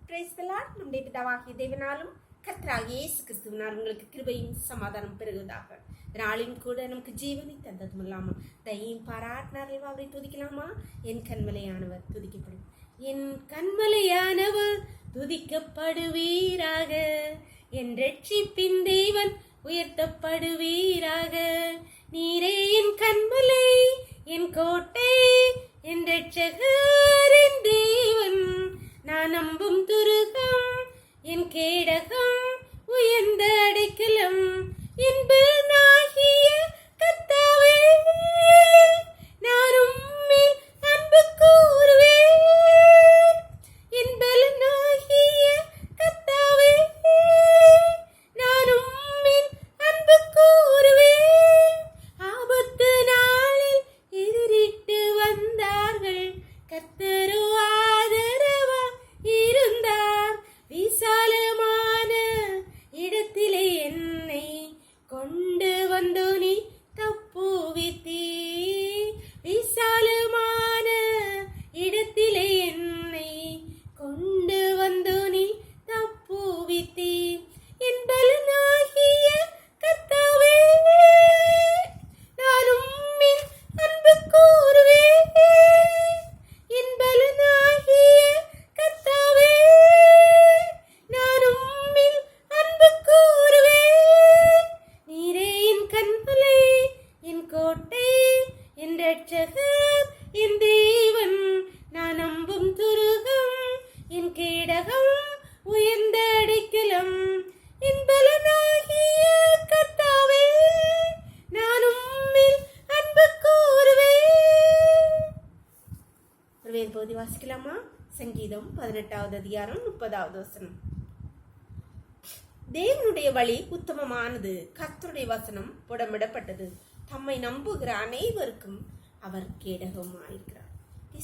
Praise the Lord. நம்முடைய பிதாவாகிய தேவனாலும் கர்த்தராகிய இயேசு கிறிஸ்துவினால் உங்களுக்கு கிருபையும் சமாதானம் பெருகுவதாக. நாளின் கூட நமக்கு ஜீவனை தந்ததும் இல்லாமல் தயையும் பாராட்டினார்கள் அவரை துதிக்கலாமா? என் கண்மலையானவர் துதிக்கப்படும். என் கண்மலையானவர் துதிக்கப்படுவீராக. என் ரட்சிப்பின் தேவன் உயர்த்தப்படுவீராக. நீரே என் கண்மலை, என் கோட்டை, என் ரட்சகர், என் தேவன். நான் நம்பும் துருகம், என் கேடகம், உயர்ந்த அடைக்கலம், என் பலனாகிய கர்த்தாவே. நான் உம்மில் அன்பு கூறுவேன். என் பலனாகிய கர்த்தாவே, நான் உம்மில் அன்பு கூறுவேன். ஆபத்து நாளில் எதிரிட்டு வந்தார்கள், கர்த்தரோ ஆதரவா இருந்தார். விசாலமான இடத்திலே என்னை கொண்டு வந்து நீ தப்புவித்தீ. விசாலமான இடத்திலே என்னை கொண்டு வந்து நீ தப்புவித்தீ. என் பலனாகிய கர்த்தாவே, நான் உம்மில் அன்பு கூறுவேன். என் பலனாகிய கர்த்தாவே, நான் உம்மில் அன்பு கூறுவேன். நீரே என் கண்மலை, என் கோட்டை, என் ரட்சகர், என் தேவன். நான் நம்பும் துருகம், என் கேடகம், உயர்ந்த அடைக்கலம், என் பலனாகிய கர்த்தாவே, நான் உம்மில் அன்பு கூறுவேன். ஒரு வேத பகுதி வாசிக்கலாமா? சங்கீதம் 18வது அதிகாரம் 30வது வசனம். தேவனுடைய வழி உத்தமமானது, கர்த்தருடைய வசனம் புடமிடப்பட்டது. தம்மை நம்புகிற அனைவருக்கும் அவர் கேடகமாயிருக்கிறார்.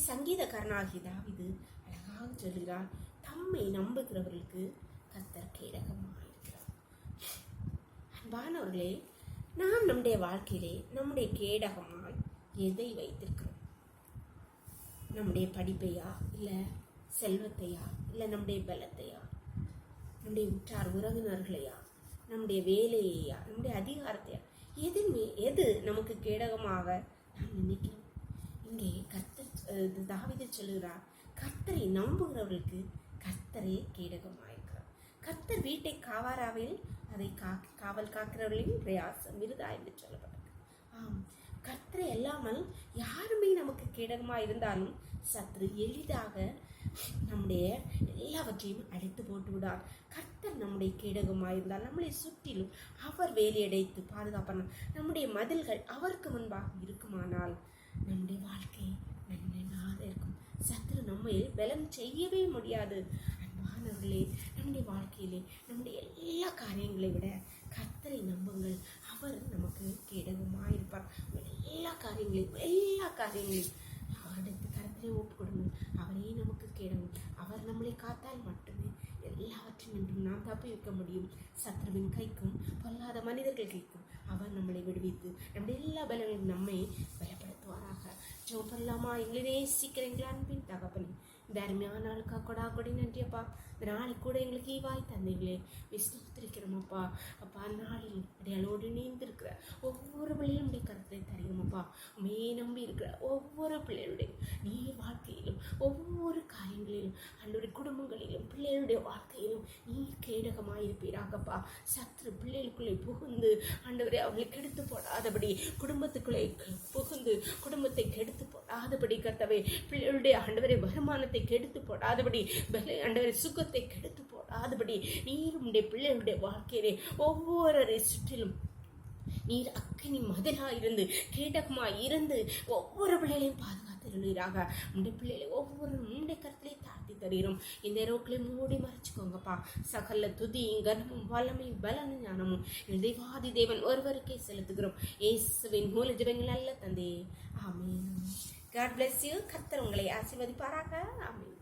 சங்கீதக்காரனாகிய தாவீது அழகாக சொல்கிறார், தம்மை நம்புகிறவர்களுக்கு கர்த்தர் கேடகமாயிருக்கிறார். அன்பானவர்களே, நாம் நம்முடைய வாழ்க்கையிலே நம்முடைய கேடகமாய் எதை வைத்திருக்கிறோம்? நம்முடைய படிப்பையா, இல்லை செல்வத்தையா, இல்லை நம்முடைய பலத்தையா, நம்முடைய உற்றார் உறவினர்களையா, நம்முடைய வேலையா, நம்முடைய அதிகாரத்தையா? எது நமக்கு கேடகமாக நாம் நினைக்கிறோம்? இங்கே கர்த்தர் தாவீது சொல்லுகிறார், கர்த்தரை நம்புகிறவர்களுக்கு கர்த்தரே கேடகமாயிருக்கிறார். கர்த்தர் வீட்டை காவாராவில் அதை காவல் காக்கிறவர்களின் பிரயாசம் விருதா என்று சொல்லப்பட்டது. ஆம், கர்த்தரை அல்லாமல் யாருமே நமக்கு கேடகமாக இருந்தாலும் சற்று எளிதாக நம்முடைய எல்லாவற்றையும் அடைத்து போட்டு விடார். கர்த்தர் நம்முடைய கேடகமாயிருந்தால் நம்மளை சுற்றிலும் அவர் வேலையடைத்து பாதுகாப்பான நம்முடைய மதில்கள் அவருக்கு முன்பாக இருக்குமானால் நம்முடைய வாழ்க்கை நன்றாக இருக்கும். சத்ரு நம்மை பலம் செய்யவே முடியாது. அன்பானவர்களே, நம்முடைய வாழ்க்கையிலே நம்முடைய எல்லா காரியங்களை விட கர்த்தரை நம்புங்கள். அவர் நமக்கு கேடகமாயிருப்பார். எல்லா காரியங்களையும் அவரிடத்து கருத்திலே ஒப்பு கொடுங்க. அவரே நமக்கு கேடகம். அவர் நம்மளை காத்தால் மட்டுமே எல்லாவற்றையும் என்றும் நாம் தப்பி வைக்க முடியும். சத்ருவின் கைக்கும் பொல்லாத மனிதர்கள் கைக்கும் அவர் நம்மளை விடுவித்து நம்முடைய எல்லா பலங்களையும் நம்மை பலப்படுத்துவாராக. ஜெபம் பண்ணலாமா? எங்களை நேசிக்கிற எங்கள் அன்பின் தகப்பனே, இந்த அருமையான நாளுக்கா கொடா கொடி நன்றியப்பா. இந்த நாளைக்கு கூட எங்களுக்கு ஈவாய் தந்தைகளே விஸ்தரிக்கிறோமப்பா. அப்பா, நாளில் அடையாளோடு நீந்திருக்கிற ஒவ்வொரு பிள்ளைகளுடைய கருத்தை தருகிறோமப்பா. உண்மையே நம்பி இருக்கிற ஒவ்வொரு பிள்ளைகளுடைய நீர் வாழ்க்கையிலும் ஒவ்வொரு காரியங்களிலும் அன்றைய குடும்பங்களிலும் பிள்ளைகளுடைய வாழ்க்கையிலும் நீர் கேடகமாயிருப்பீராகப்பா. சத்ரு பிள்ளைகளுக்குள்ளே புகுந்து ஆண்டவரே அவர்களை கெடுத்து போடாதபடி, குடும்பத்துக்குள்ளே புகுந்து குடும்பத்தை கெடுத்து போடாதபடி, கர்த்தாவே பிள்ளைகளுடைய ஆண்டவரை வருமானத்தை கெடுத்து போடாதபடி, ஆண்டவரை சுகத்தை கெடுத்து போடாதபடி நீர் உடைய பிள்ளைகளுடைய வாழ்க்கையிலே ஒவ்வொரு சுற்றிலும் நீர் அக்கினி மதிலாக இருந்து கேடகமாக இருந்து ஒவ்வொரு பிள்ளைகளையும் பாதுகாத்துருவீராக. உடைய பிள்ளைகளை ஒவ்வொரு உடைய கருத்திலே தாழ்த்தி தருகிறோம். இந்த ரோக்களை மூடி மறைச்சுக்கோங்கப்பா. சகல துதியும் கனமும் வல்லமையும் பலனும் ஞானமும் தேவாதி தேவன் ஒருவருக்கே செலுத்துகிறோம். இயேசுவின் மூல ஜெபங்கள் நல்ல தந்தையே, ஆமென். God bless you. கர்த்தர் உங்களை ஆசீர்வதிப்பாராக. ஆமென்.